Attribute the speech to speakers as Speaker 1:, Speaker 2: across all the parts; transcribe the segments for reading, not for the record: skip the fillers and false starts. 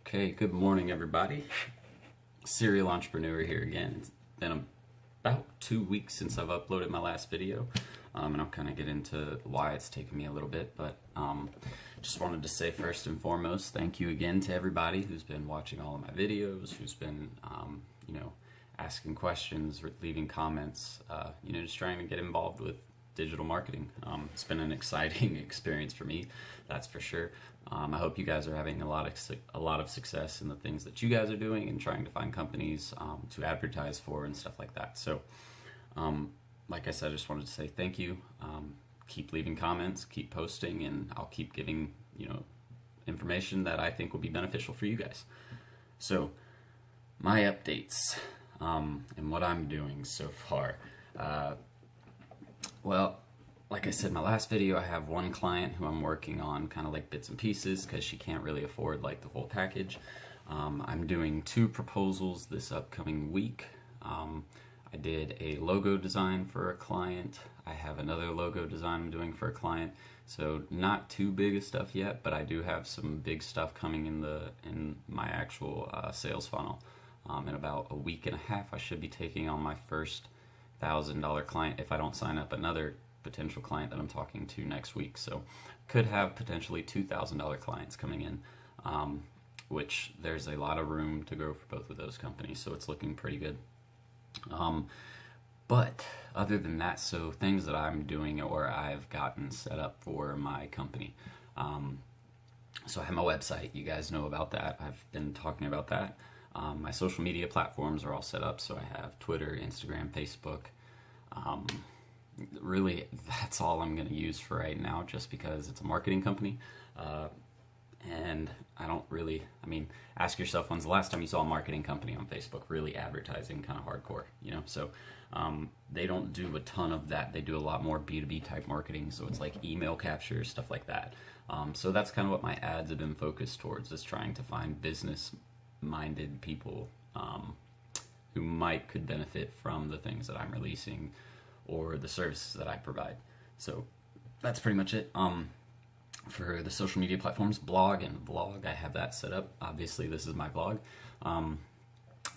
Speaker 1: Okay, good morning everybody. Serial Entrepreneur here again. It's been about 2 weeks since I've uploaded my last video, and I'll kind of get into why it's taken me a little bit, but just wanted to say first and foremost, thank you again to everybody who's been watching all of my videos, who's been, asking questions, leaving comments, just trying to get involved with digital marketing. It's been an exciting experience for me, that's for sure. I hope you guys are having a lot of success in the things that you guys are doing and trying to find companies to advertise for and stuff like that. So, like I said, I just wanted to say thank you. Keep leaving comments, keep posting, and I'll keep giving information that I think will be beneficial for you guys. So, my updates and what I'm doing so far. Well, like I said in my last video, I have one client who I'm working on kind of like bits and pieces because she can't really afford like the full package. I'm doing 2 proposals this upcoming week. I did a logo design for a client. I have another logo design I'm doing for a client. So not too big of stuff yet, but I do have some big stuff coming in my actual sales funnel. In about a week and a half, I should be taking on my first $1,000 client if I don't sign up another potential client that I'm talking to next week. So could have potentially $2,000 clients coming in, which there's a lot of room to grow for both of those companies, so it's looking pretty good. But other than that, so things that I'm doing or I've gotten set up for my company. So I have my website, you guys know about that, I've been talking about that. My social media platforms are all set up, so I have Twitter, Instagram, Facebook. Really, that's all I'm going to use for right now, just because it's a marketing company. And I don't really, ask yourself, when's the last time you saw a marketing company on Facebook really advertising kind of hardcore, So they don't do a ton of that. They do a lot more B2B type marketing, so it's like email capture, stuff like that. So that's kind of what my ads have been focused towards, is trying to find business-minded people who could benefit from the things that I'm releasing or the services that I provide. So that's pretty much it. For the social media platforms, blog and vlog, I have that set up. Obviously, this is my vlog.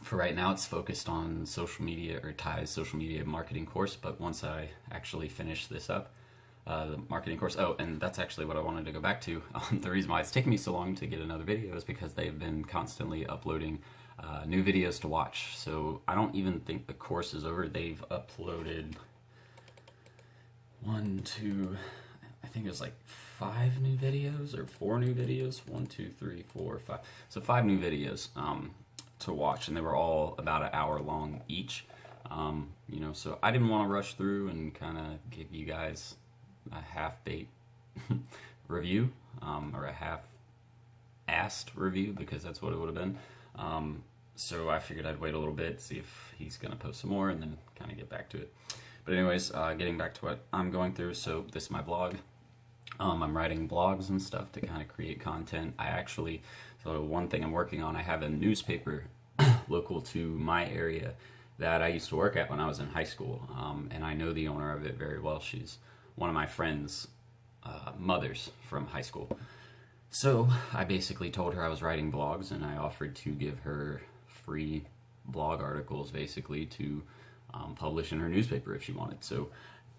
Speaker 1: For right now, it's focused on social media, or Tai's social media marketing course, but once I actually finish this up, the marketing course, and that's actually what I wanted to go back to. The reason why it's taken me so long to get another video is because they've been constantly uploading new videos to watch. So I don't even think the course is over. They've uploaded I think it was like 5 new videos or 4 new videos. 1, 2, 3, 4, 5. So 5 new videos to watch, and they were all about an hour long each. So I didn't want to rush through and kind of give you guys a half-baked review, or a half-assed review, because that's what it would have been. So I figured I'd wait a little bit, see if he's going to post some more, and then kind of get back to it. But anyways, getting back to what I'm going through, so this is my blog. I'm writing blogs and stuff to kind of create content. So one thing I'm working on, I have a newspaper local to my area that I used to work at when I was in high school, and I know the owner of it very well. She's one of my friend's mothers from high school. So I basically told her I was writing blogs, and I offered to give her free blog articles basically to publish in her newspaper if she wanted. So,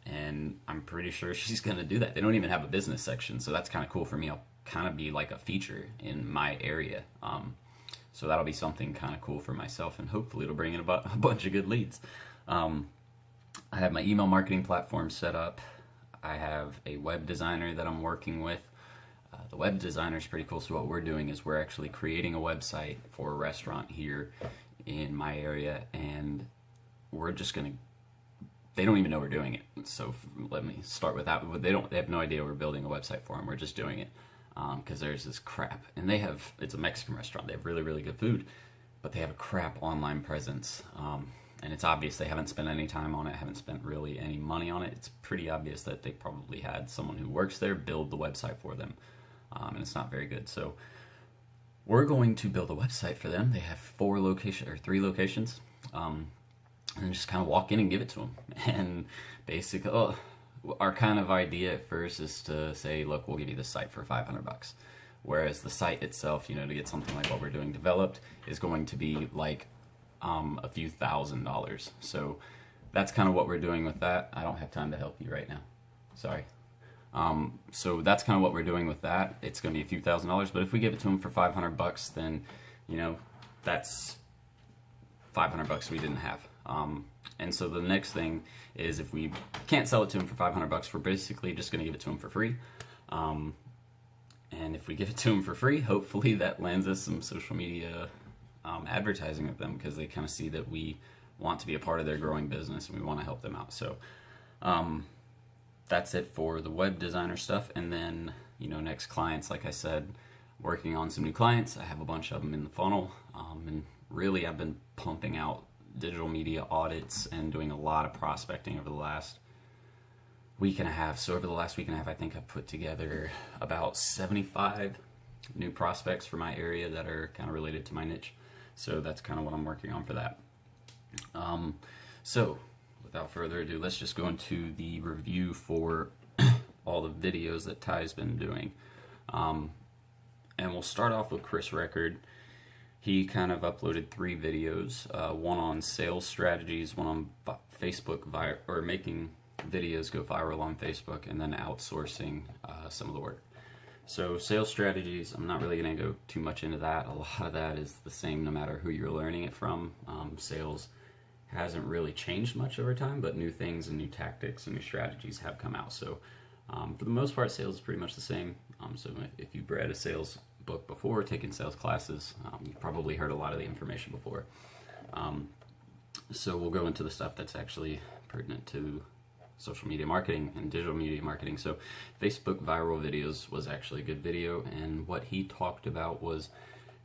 Speaker 1: and I'm pretty sure she's gonna do that. They don't even have a business section, so that's kind of cool for me. I'll kind of be like a feature in my area, so that'll be something kind of cool for myself, and hopefully it'll bring in a bunch of good leads. I have my email marketing platform set up. I have a web designer that I'm working with. The web designer is pretty cool. So what we're doing is we're actually creating a website for a restaurant here in my area, and we're just gonna, they don't even know we're doing it. So let me start with that. They have no idea we're building a website for them. We're just doing it because there's this crap, and it's a Mexican restaurant. They have really, really good food, but they have a crap online presence. And it's obvious they haven't spent any time on it, haven't spent really any money on it. It's pretty obvious that they probably had someone who works there build the website for them, and it's not very good. So we're going to build a website for them. They have 3 locations. And just kind of walk in and give it to them. And basically, our kind of idea at first is to say, look, we'll give you this site for $500. whereas the site itself, you know, to get something like what we're doing developed is going to be like a few $1,000s. So that's kind of what we're doing with that. I don't have time to help you right now. Sorry. So that's kind of what we're doing with that. It's going to be a few $1,000s, but if we give it to them for $500, then, you know, that's $500 we didn't have. And so the next thing is, if we can't sell it to them for $500, we're basically just going to give it to them for free. And if we give it to them for free, hopefully that lands us some social media advertising with them, because they kind of see that we want to be a part of their growing business and we want to help them out. So that's it for the web designer stuff. And then, you know, next clients, like I said, working on some new clients. I have a bunch of them in the funnel, and really I've been pumping out digital media audits and doing a lot of prospecting over the last week and a half. So over the last week and a half, I think I've put together about 75 new prospects for my area that are kind of related to my niche. So that's kind of what I'm working on for that. So without further ado, let's just go into the review for all the videos that Ty's been doing. And we'll start off with Chris Record. He kind of uploaded 3 videos, one on sales strategies, one on Facebook or making videos go viral on Facebook, and then outsourcing some of the work. So sales strategies, I'm not really going to go too much into that. A lot of that is the same no matter who you're learning it from. Sales hasn't really changed much over time, but new things and new tactics and new strategies have come out. So for the most part, sales is pretty much the same. So if you've read a sales book before, taken sales classes, you've probably heard a lot of the information before. So we'll go into the stuff that's actually pertinent to social media marketing and digital media marketing. So Facebook viral videos was actually a good video, and what he talked about was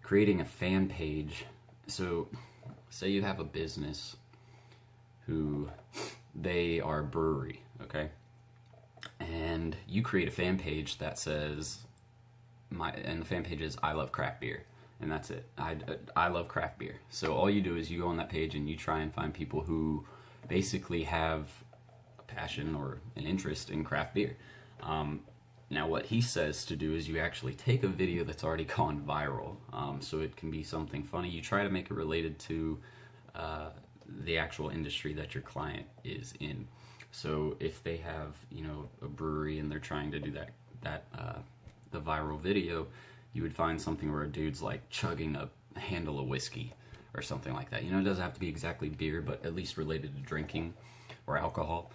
Speaker 1: creating a fan page. So say you have a business who they are a brewery, okay? And you create a fan page that says, and the fan page is I love craft beer, and that's it. I love craft beer. So all you do is you go on that page and you try and find people who basically have a passion or an interest in craft beer. Now what he says to do is you actually take a video that's already gone viral. So it can be something funny. You try to make it related to the actual industry that your client is in. So if they have, you know, a brewery and they're trying to do the viral video, you would find something where a dude's like chugging a handle of whiskey or something like that. You know, it doesn't have to be exactly beer, but at least related to drinking or alcohol.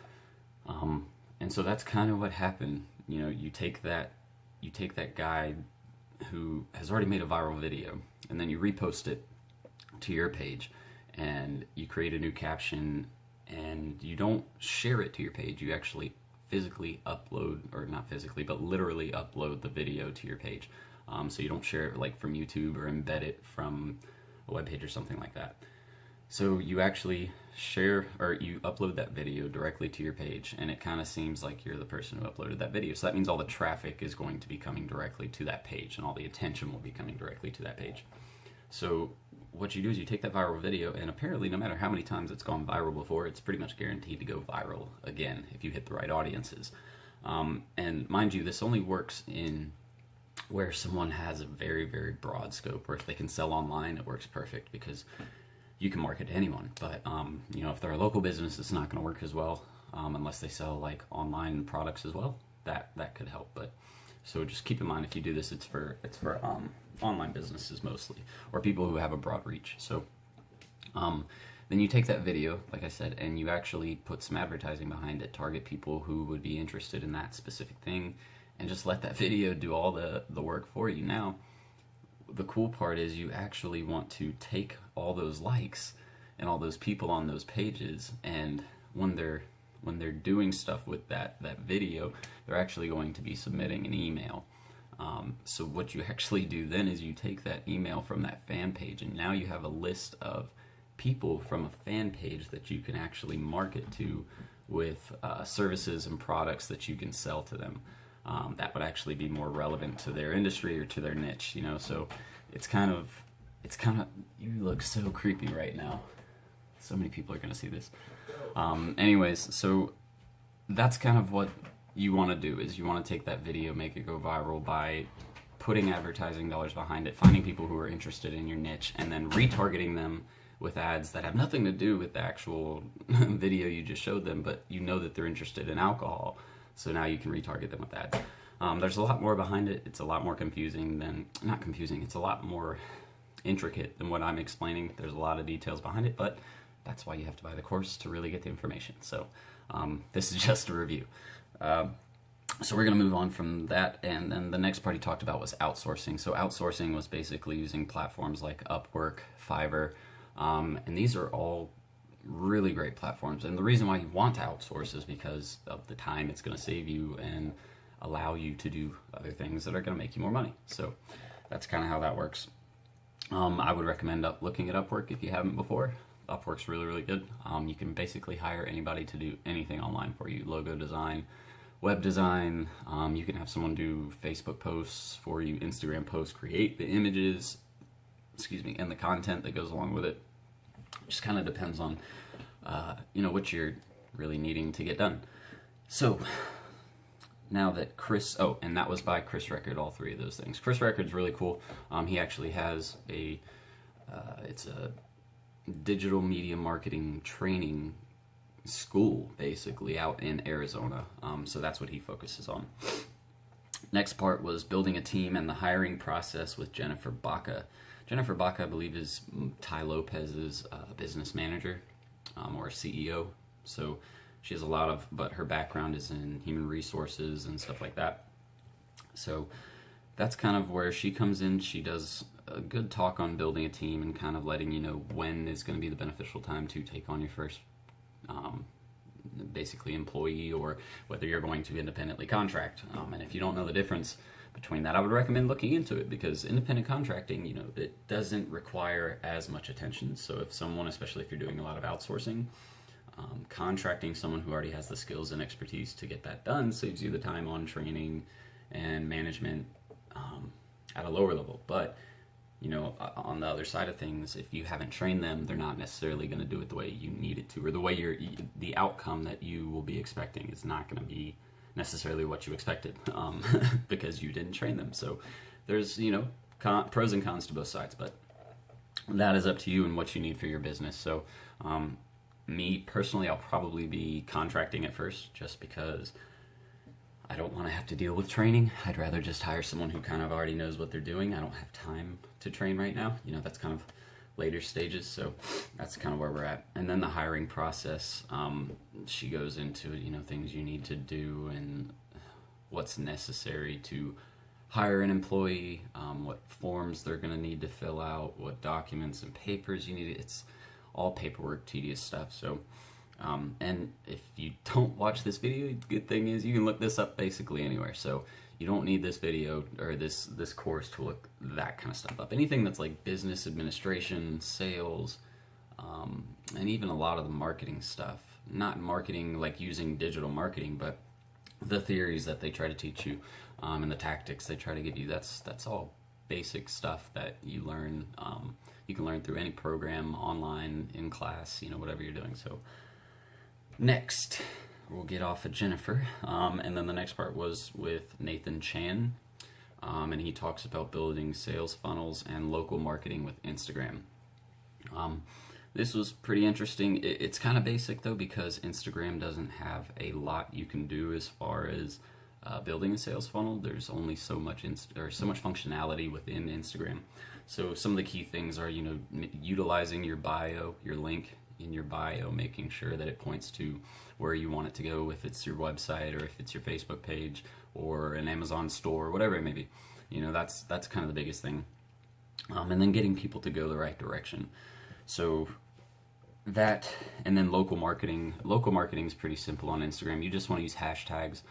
Speaker 1: And so that's kind of what happened. You know, you take that guy who has already made a viral video, and then you repost it to your page, and you create a new caption, and you don't share it to your page. You actually physically upload, or not physically, but literally upload the video to your page. So you don't share it like from YouTube or embed it from a web page or something like that. So you actually share, or you upload that video directly to your page, and it kind of seems like you're the person who uploaded that video. So that means all the traffic is going to be coming directly to that page, and all the attention will be coming directly to that page. So what you do is you take that viral video, and apparently no matter how many times it's gone viral before, it's pretty much guaranteed to go viral again if you hit the right audiences. And mind you, this only works in where someone has a very, very broad scope, where if they can sell online, it works perfect because you can market to anyone. But you know, if they're a local business, it's not going to work as well unless they sell like online products as well. That could help. But so just keep in mind, if you do this, it's for online businesses mostly, or people who have a broad reach. So then you take that video, like I said, and you actually put some advertising behind it, target people who would be interested in that specific thing, and just let that video do all the work for you. Now, the cool part is you actually want to take all those likes and all those people on those pages, and when they're doing stuff with that video, they're actually going to be submitting an email. So what you actually do then is you take that email from that fan page, and now you have a list of people from a fan page that you can actually market to with services and products that you can sell to them. That would actually be more relevant to their industry or to their niche, you know. So it's kind of, you look so creepy right now. So many people are going to see this. Anyways, so that's kind of what you want to do, is you want to take that video, make it go viral by putting advertising dollars behind it, finding people who are interested in your niche, and then retargeting them with ads that have nothing to do with the actual video you just showed them, but you know that they're interested in alcohol, so now you can retarget them with ads. There's a lot more behind it. It's a lot more confusing than, not confusing, it's a lot more intricate than what I'm explaining. There's a lot of details behind it, but that's why you have to buy the course to really get the information. So this is just a review. So we're going to move on from that, and then the next part he talked about was outsourcing. So outsourcing was basically using platforms like Upwork, Fiverr, and these are all really great platforms. And the reason why you want to outsource is because of the time it's going to save you and allow you to do other things that are going to make you more money. So that's kind of how that works. I would recommend looking at Upwork if you haven't before. Upwork's really, really good. You can basically hire anybody to do anything online for you. Logo design, web design. You can have someone do Facebook posts for you, Instagram posts, create the images, and the content that goes along with it. Just kind of depends on, what you're really needing to get done. So now that Chris, and that was by Chris Record, all three of those things. Chris Record's really cool. He actually has it's a digital media marketing training school, basically, out in Arizona. So that's what he focuses on. Next part was building a team and the hiring process with Jennifer Baca. Jennifer Baca, I believe, is Tai Lopez's business manager or CEO. So she has a lot of, but her background is in human resources and stuff like that. So that's kind of where she comes in. She does a good talk on building a team and kind of letting you know when is going to be the beneficial time to take on your first basically employee, or whether you're going to independently contract. And if you don't know the difference between that, I would recommend looking into it, because independent contracting, it doesn't require as much attention. So if someone, especially if you're doing a lot of outsourcing, contracting someone who already has the skills and expertise to get that done saves you the time on training and management at a lower level. But on the other side of things, if you haven't trained them, they're not necessarily going to do it the way you need it to, or the way the outcome that you will be expecting is not going to be necessarily what you expected, because you didn't train them. So there's pros and cons to both sides, but that is up to you and what you need for your business. So me personally, I'll probably be contracting at first, just because I don't want to have to deal with training. I'd rather just hire someone who kind of already knows what they're doing. I don't have time to train right now. That's kind of later stages, so that's kind of where we're at. And then the hiring process, she goes into things you need to do and what's necessary to hire an employee, what forms they're going to need to fill out, what documents and papers you need. It's all paperwork, tedious stuff. So and if you don't watch this video, the good thing is you can look this up basically anywhere. So you don't need this video or this course to look that kind of stuff up. Anything that's like business administration, sales, and even a lot of the marketing stuff. Not marketing like using digital marketing, but the theories that they try to teach you and the tactics they try to give you. That's all basic stuff that you learn. You can learn through any program, online, in class, whatever you're doing. So next, we'll get off of Jennifer, and then the next part was with Nathan Chan, and he talks about building sales funnels and local marketing with Instagram. This was pretty interesting. It's kind of basic though, because Instagram doesn't have a lot you can do as far as building a sales funnel. There's only so much so much functionality within Instagram. So some of the key things are, utilizing your bio, your link in your bio, making sure that it points to where you want it to go, if it's your website or if it's your Facebook page or an Amazon store, whatever it may be. That's kind of the biggest thing. And then getting people to go the right direction. So that, and then local marketing. Local marketing is pretty simple on Instagram. You just want to use hashtags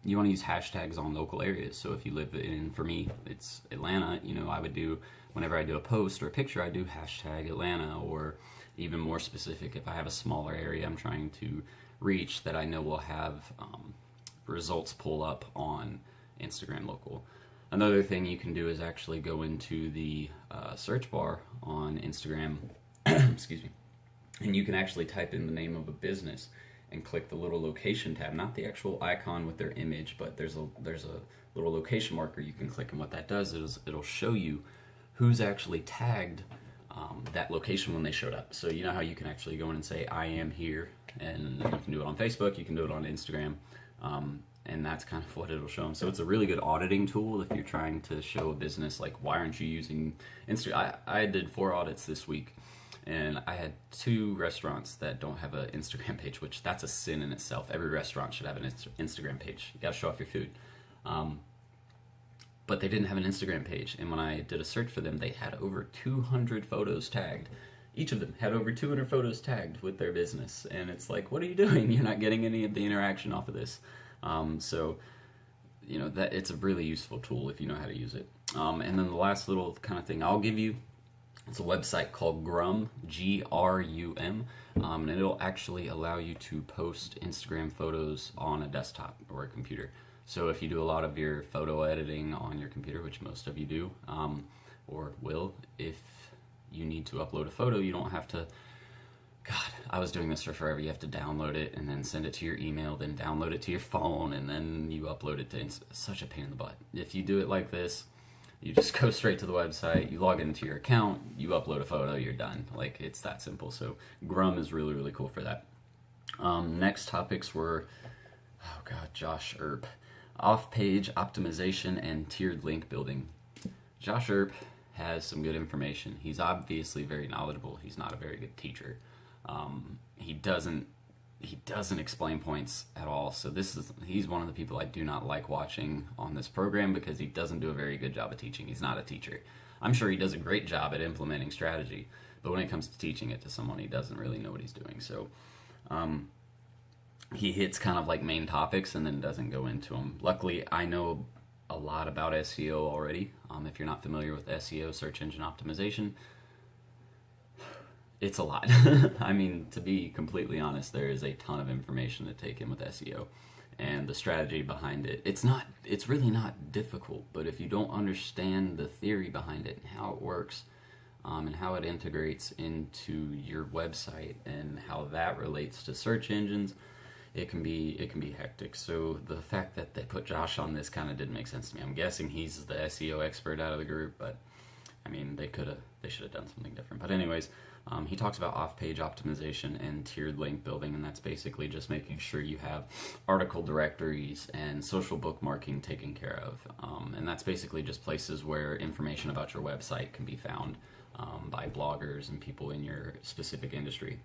Speaker 1: you want to use hashtags on local areas. So if you live in, for me, it's Atlanta, I would do, whenever I do a post or a picture, I do hashtag Atlanta, or even more specific, if I have a smaller area I'm trying to reach that I know will have results pull up on Instagram local. Another thing you can do is actually go into the search bar on Instagram, excuse me, and you can actually type in the name of a business, and click the little location tab, not the actual icon with their image, but there's a little location marker you can click, and what that does is it'll show you who's actually tagged that location when they showed up. So you know how you can actually go in and say, I am here, and you can do it on Facebook, you can do it on Instagram, and that's kind of what it'll show them. So it's a really good auditing tool if you're trying to show a business, like, why aren't you using Instagram? I did 4 audits this week, and I had 2 restaurants that don't have an Instagram page, which that's a sin in itself. Every restaurant should have an Instagram page. You gotta show off your food. But they didn't have an Instagram page, and when I did a search for them, they had over 200 photos tagged. Each of them had over 200 photos tagged with their business, and it's like, what are you doing? You're not getting any of the interaction off of this. So, you know, that it's a really useful tool if you know how to use it. And then the last little kind of thing I'll give you, it's a website called Grum, Grum, and it'll actually allow you to post Instagram photos on a desktop or a computer. So if you do a lot of your photo editing on your computer, which most of you do, or will, if you need to upload a photo, you don't have to, God, I was doing this for forever. You have to download it and then send it to your email, then download it to your phone, and then you upload it to such a pain in the butt. If you do it like this, you just go straight to the website, you log into your account, you upload a photo, you're done. Like, it's that simple. So Grum is really, really cool for that. Next topics were, oh God, Josh Earp. Off-page optimization and tiered link building. Josh Earp has some good information. He's obviously very knowledgeable. He's not a very good teacher. He doesn't explain points at all. So he's one of the people I do not like watching on this program because he doesn't do a very good job of teaching. He's not a teacher. I'm sure he does a great job at implementing strategy, but when it comes to teaching it to someone, he doesn't really know what he's doing. So he hits kind of like main topics and then doesn't go into them. Luckily, I know a lot about SEO already. If you're not familiar with SEO, search engine optimization, it's a lot. I mean, to be completely honest, there is a ton of information to take in with SEO and the strategy behind it. It's really not difficult, but if you don't understand the theory behind it and how it works, and how it integrates into your website and how that relates to search engines, it can be hectic. So the fact that they put Josh on this kind of didn't make sense to me. I'm guessing he's the SEO expert out of the group, but I mean, they should have done something different. But anyways, he talks about off-page optimization and tiered link building, and that's basically just making sure you have article directories and social bookmarking taken care of. And that's basically just places where information about your website can be found by bloggers and people in your specific industry.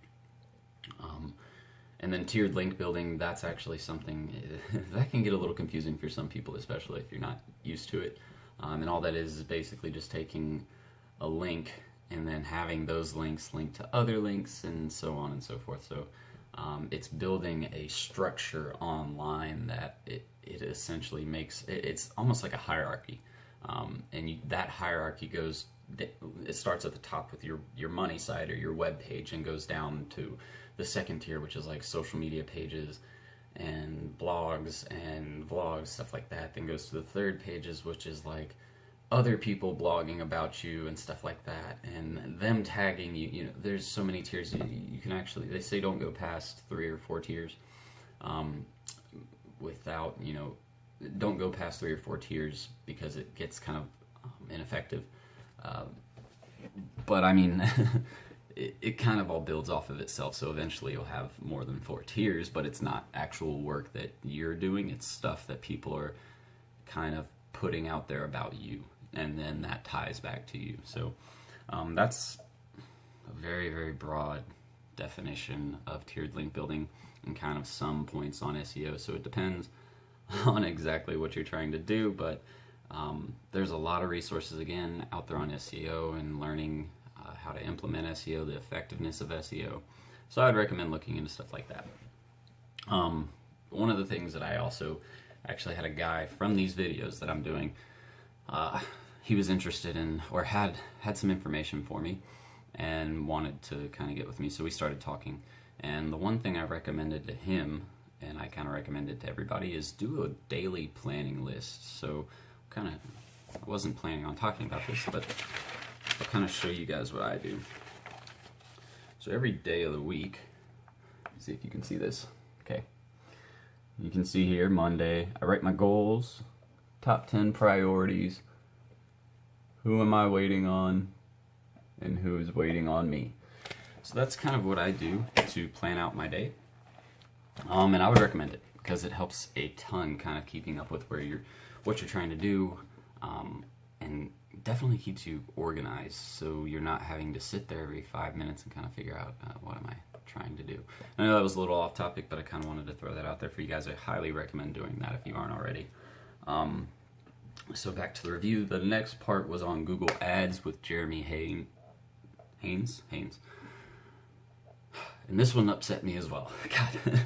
Speaker 1: And then tiered link building, that's actually something that can get a little confusing for some people, especially if you're not used to it. And all that is basically just taking a link and then having those links linked to other links and so on and so forth. So it's building a structure online that it essentially makes, it's almost like a hierarchy. That hierarchy goes, it starts at the top with your money site or your web page and goes down to the second tier, which is like social media pages and blogs and vlogs, stuff like that. Then goes to the third pages, which is like other people blogging about you and stuff like that, and them tagging you. You know, there's so many tiers. You can actually, they say don't go past 3 or 4 tiers without, you know, don't go past 3 or 4 tiers because it gets kind of ineffective. But I mean, it kind of all builds off of itself, so eventually you'll have more than 4 tiers, but it's not actual work that you're doing, it's stuff that people are kind of putting out there about you, and then that ties back to you. So that's a very, very broad definition of tiered link building and kind of some points on SEO, so it depends on exactly what you're trying to do, but there's a lot of resources, again, out there on SEO and learning how to implement SEO, the effectiveness of SEO. So I'd recommend looking into stuff like that. One of the things that I also actually had a guy from these videos that I'm doing, he was interested in, or had some information for me and wanted to kind of get with me, so we started talking. And the one thing I recommended to him, and I kind of recommended to everybody, is do a daily planning list. So I wasn't planning on talking about this, but I'll kind of show you guys what I do. So every day of the week, see if you can see this. Okay. You can see here, Monday, I write my goals, top 10 priorities, who am I waiting on, and who is waiting on me. So that's kind of what I do to plan out my day. And I would recommend it because it helps a ton kind of keeping up with what you're trying to do, and definitely keeps you organized so you're not having to sit there every 5 minutes and kind of figure out what am I trying to do. I know that was a little off topic, but I kind of wanted to throw that out there for you guys. I highly recommend doing that if you aren't already. So back to the review. The next part was on Google Ads with Jeremy Haynes. And this one upset me as well. God,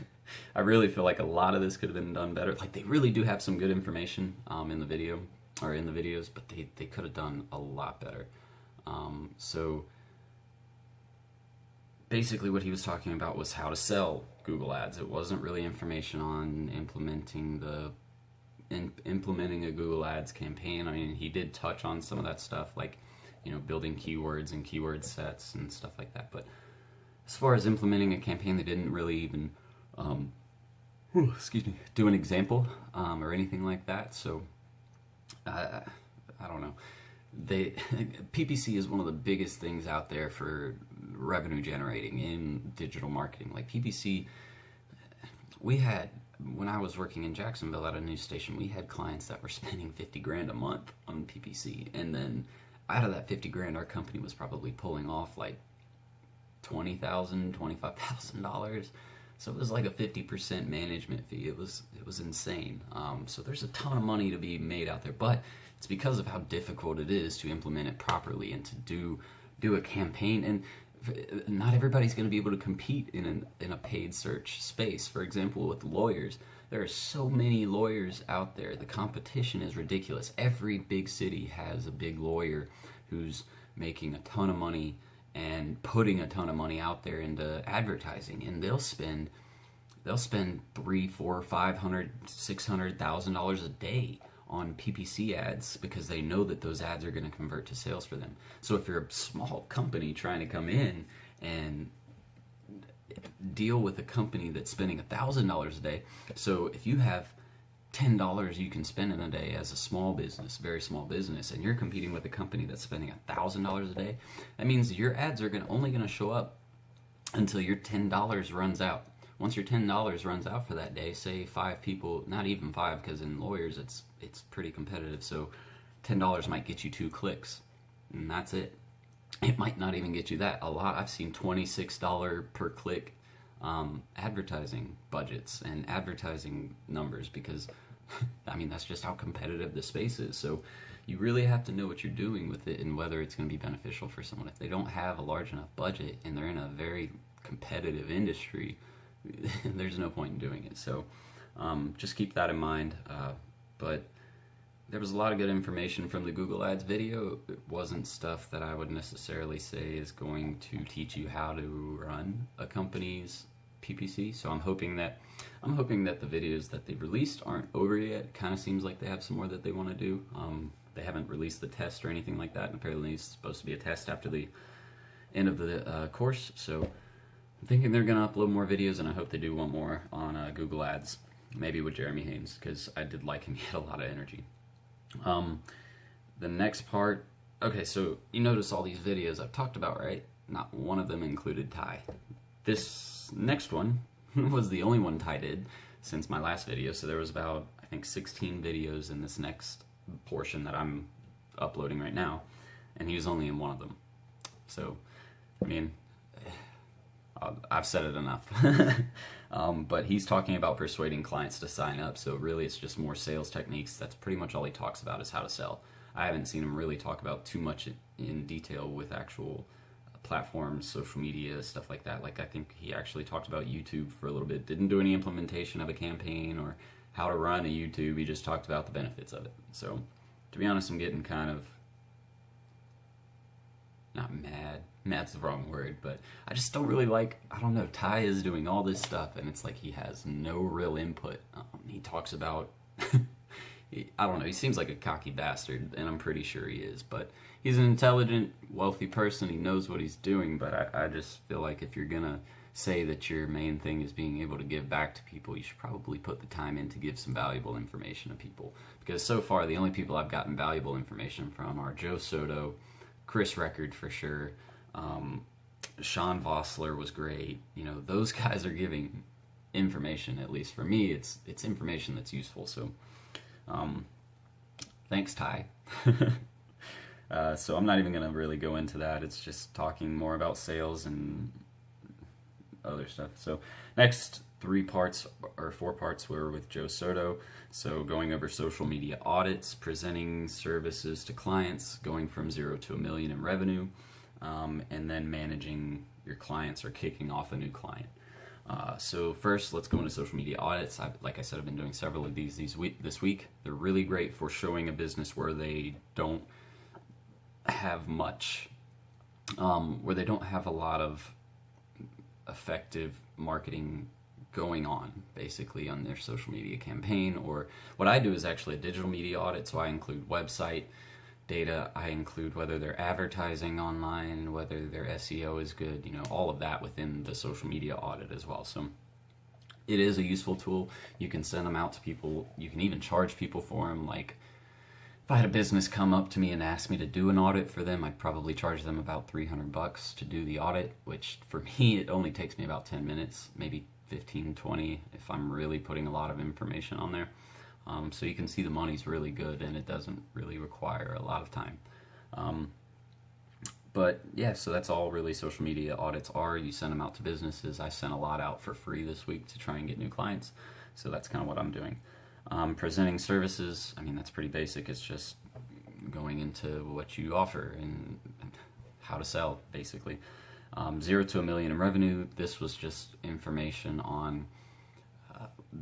Speaker 1: I really feel like a lot of this could have been done better. Like, they really do have some good information in the video, or in the videos, but they could have done a lot better. So basically what he was talking about was how to sell Google Ads. It wasn't really information on implementing a Google Ads campaign. I mean, he did touch on some of that stuff, like, you know, building keywords and keyword sets and stuff like that. But as far as implementing a campaign, they didn't really even do an example or anything like that. So I don't know. PPC is one of the biggest things out there for revenue generating in digital marketing. Like PPC, when I was working in Jacksonville at a news station, we had clients that were spending 50 grand a month on PPC, and then out of that 50 grand, our company was probably pulling off like $20,000, $25,000. So it was like a 50% management fee. It was insane. So there's a ton of money to be made out there, but it's because of how difficult it is to implement it properly and to do a campaign. And not everybody's going to be able to compete in a paid search space. For example, with lawyers, there are so many lawyers out there. The competition is ridiculous. Every big city has a big lawyer who's making a ton of money and putting a ton of money out there into advertising, and they'll spend $300, $400, $500, $600,000 a day on PPC ads because they know that those ads are going to convert to sales for them. So if you're a small company trying to come in and deal with a company that's spending $1,000 a day, so if you have $10 you can spend in a day as a small business, very small business, and you're competing with a company that's spending $1,000 a day, that means your ads are only going to show up until your $10 runs out. Once your $10 runs out for that day, say 5 people, not even 5, because in lawyers it's pretty competitive, so $10 might get you 2 clicks, and that's it. It might not even get you that. I've seen $26 per click advertising budgets and advertising numbers, because I mean, that's just how competitive the space is. So you really have to know what you're doing with it and whether it's going to be beneficial for someone. If they don't have a large enough budget and they're in a very competitive industry, there's no point in doing it. So just keep that in mind. But there was a lot of good information from the Google Ads video. It wasn't stuff that I would necessarily say is going to teach you how to run a company's PPC. So I'm hoping that the videos that they've released aren't over yet. It kind of seems like they have some more that they want to do. They haven't released the test or anything like that, and apparently it's supposed to be a test after the end of the course. So I'm thinking they're going to upload more videos, and I hope they do one more on Google Ads, maybe with Jeremy Haynes, because I did like him. He had a lot of energy. The next part, okay, so you notice all these videos I've talked about, right? Not one of them included Tai. This next one was the only one Tai did since my last video, so there was about, I think, 16 videos in this next portion that I'm uploading right now, and he was only in one of them. So, I mean, I've said it enough. But he's talking about persuading clients to sign up, so really it's just more sales techniques. That's pretty much all he talks about, is how to sell. I haven't seen him really talk about too much in detail with actual platforms, social media, stuff like that. Like, I think he actually talked about YouTube for a little bit. Didn't do any implementation of a campaign or how to run a YouTube. He just talked about the benefits of it. So, to be honest, I'm getting kind of, not mad. Mad's the wrong word, but I just don't really like, I don't know, Tai is doing all this stuff and it's like he has no real input. He talks about, I don't know, he seems like a cocky bastard, and I'm pretty sure he is, but he's an intelligent, wealthy person. He knows what he's doing, but I just feel like if you're gonna say that your main thing is being able to give back to people, you should probably put the time in to give some valuable information to people. Because so far, the only people I've gotten valuable information from are Joe Soto, Chris Record for sure, Sean Vossler was great. You know, those guys are giving information. At least for me, it's information that's useful. So, thanks, Tai. So I'm not even going to really go into that. It's just talking more about sales and other stuff. So next 4 parts were with Joe Soto. So going over social media audits, presenting services to clients, going from 0 to $1 million in revenue, and then managing your clients or kicking off a new client. So first, let's go into social media audits. Like I said, I've been doing several of these this week. They're really great for showing a business where they don't have much, where they don't have a lot of effective marketing going on, basically, on their social media campaign. Or what I do is actually a digital media audit, so I include website data, I include whether they're advertising online, whether their SEO is good, you know, all of that within the social media audit as well. So it is a useful tool. You can send them out to people. You can even charge people for them. Like, if I had a business come up to me and ask me to do an audit for them, I'd probably charge them about $300 to do the audit, which for me, it only takes me about 10 minutes, maybe 15, 20, if I'm really putting a lot of information on there. So you can see the money's really good, and it doesn't really require a lot of time. But yeah, so that's all really social media audits are. You send them out to businesses. I sent a lot out for free this week to try and get new clients. So that's kind of what I'm doing. Presenting services, I mean, that's pretty basic. It's just going into what you offer and how to sell, basically. 0 to $1 million in revenue, this was just information on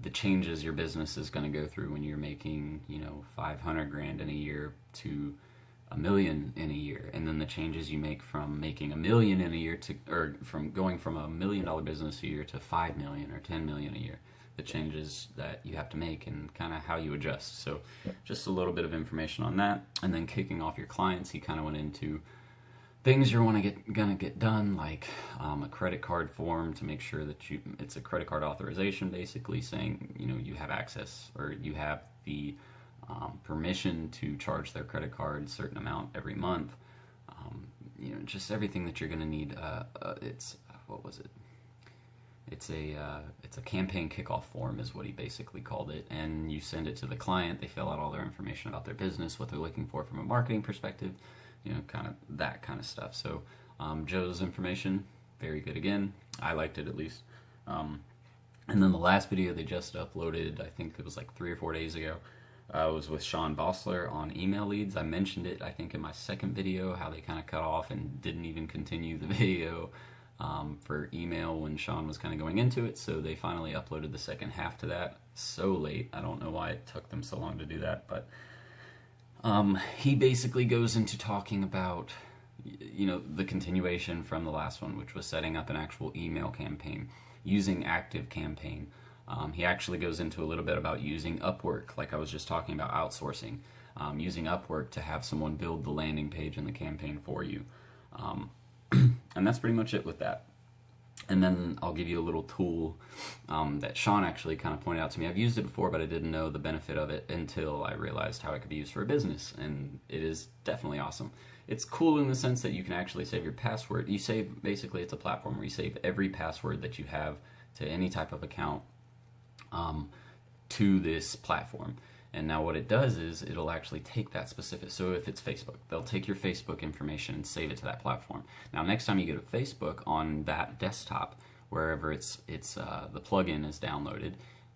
Speaker 1: the changes your business is going to go through when you're making, you know, 500 grand in a year to $1 million in a year, and then the changes you make from making $1 million in a year to, or from going from $1 million business a year to 5 million or 10 million a year. The changes that you have to make and kind of how you adjust. So just a little bit of information on that. And then kicking off your clients, he kind of went into things you're gonna get done, like a credit card form to make sure that it's a credit card authorization, basically saying, you know, you have access or you have the permission to charge their credit card a certain amount every month. You know, just everything that you're gonna need. What was it? It's a campaign kickoff form is what he basically called it, and you send it to the client. They fill out all their information about their business, what they're looking for from a marketing perspective, you know, kind of that kind of stuff. So Joe's information, very good again. I liked it at least. And then the last video they just uploaded, I think it was like 3 or 4 days ago, was with Sean Vossler on email leads. I mentioned it, I think, in my second video, how they kind of cut off and didn't even continue the video for email when Sean was kind of going into it, so they finally uploaded the second half to that so late. I don't know why it took them so long to do that, but he basically goes into talking about, you know, the continuation from the last one, which was setting up an actual email campaign using ActiveCampaign. He actually goes into a little bit about using Upwork, like I was just talking about outsourcing, using Upwork to have someone build the landing page and the campaign for you. And that's pretty much it with that. And then I'll give you a little tool that Sean actually kind of pointed out to me. I've used it before, but I didn't know the benefit of it until I realized how it could be used for a business, and it is definitely awesome. It's cool in the sense that you can actually save your password. You save, basically it's a platform where you save every password that you have to any type of account to this platform. And now what it does is it'll actually take that specific, so if it's Facebook, they'll take your Facebook information and save it to that platform. Now next time you go to Facebook on that desktop, wherever the plugin is downloaded,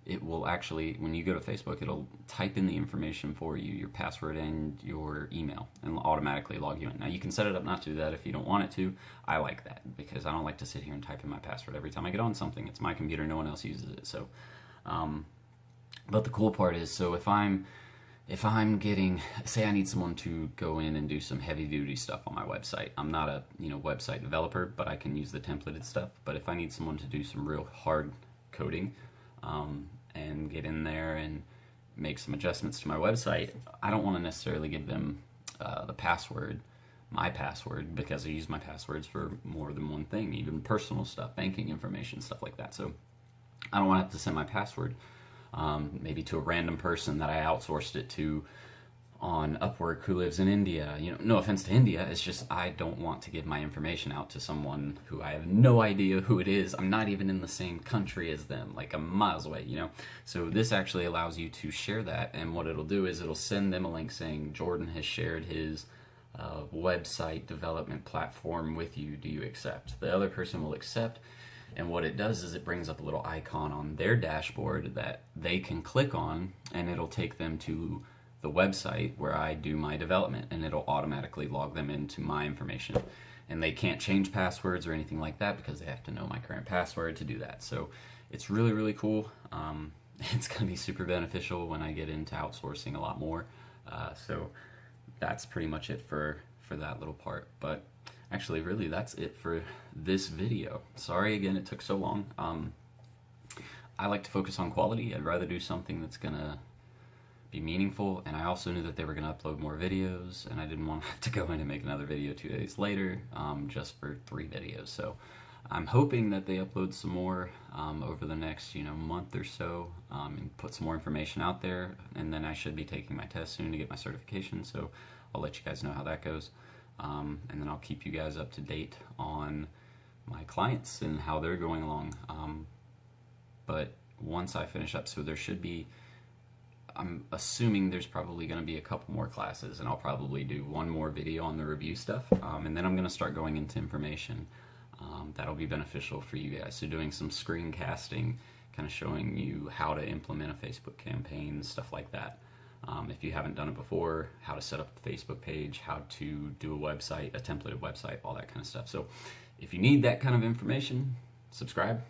Speaker 1: it will actually, when you go to Facebook, it'll type in the information for you, your password and your email, and automatically log you in. Now you can set it up not to do that if you don't want it to. I like that because I don't like to sit here and type in my password every time I get on something. It's my computer, no one else uses it. So but the cool part is, so if I'm getting, say I need someone to go in and do some heavy duty stuff on my website. I'm not a, you know, website developer, but I can use the templated stuff. But if I need someone to do some real hard coding and get in there and make some adjustments to my website, I don't want to necessarily give them the password my password because I use my passwords for more than one thing, even personal stuff, banking information, stuff like that. So I don't want to have to send my password maybe to a random person that I outsourced it to on Upwork who lives in India. You know, no offense to India, it's just I don't want to give my information out to someone who I have no idea who it is. I'm not even in the same country as them, like I'm miles away, you know? So this actually allows you to share that, and what it'll do is it'll send them a link saying Jordan has shared his website development platform with you. Do you accept? The other person will accept, and what it does is it brings up a little icon on their dashboard that they can click on, and it'll take them to the website where I do my development, and it'll automatically log them into my information. And they can't change passwords or anything like that because they have to know my current password to do that. So it's really, really cool. It's going to be super beneficial when I get into outsourcing a lot more. So that's pretty much it for that little part. But actually, really, that's it for this video. Sorry again it took so long. I like to focus on quality. I'd rather do something that's going to be meaningful, and I also knew that they were going to upload more videos, and I didn't want to have to go in and make another video 2 days later just for 3 videos. So I'm hoping that they upload some more over the next month or so, and put some more information out there, and then I should be taking my test soon to get my certification, so I'll let you guys know how that goes, and then I'll keep you guys up to date on my clients and how they're going along. But once I finish up, so there should be, I'm assuming there's probably going to be a couple more classes, and I'll probably do one more video on the review stuff, and then I'm going to start going into information that'll be beneficial for you guys. So doing some screencasting, kind of showing you how to implement a Facebook campaign, stuff like that. If you haven't done it before, how to set up a Facebook page, how to do a website, a templated website, all that kind of stuff. So if you need that kind of information, subscribe.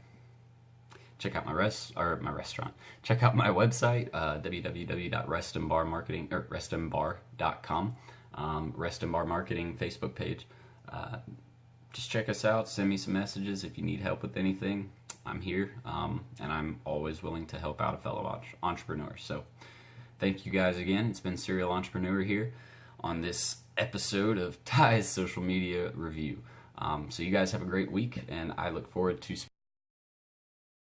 Speaker 1: Check out my restaurant. Check out my website, www.restambarmarketing.com. Rest and Bar Marketing Facebook page. Just check us out. Send me some messages if you need help with anything. I'm here, and I'm always willing to help out a fellow entrepreneur. So thank you guys again. It's been Serial Entrepreneur here on this episode of Tai's Social Media Review. So you guys have a great week, and I look forward to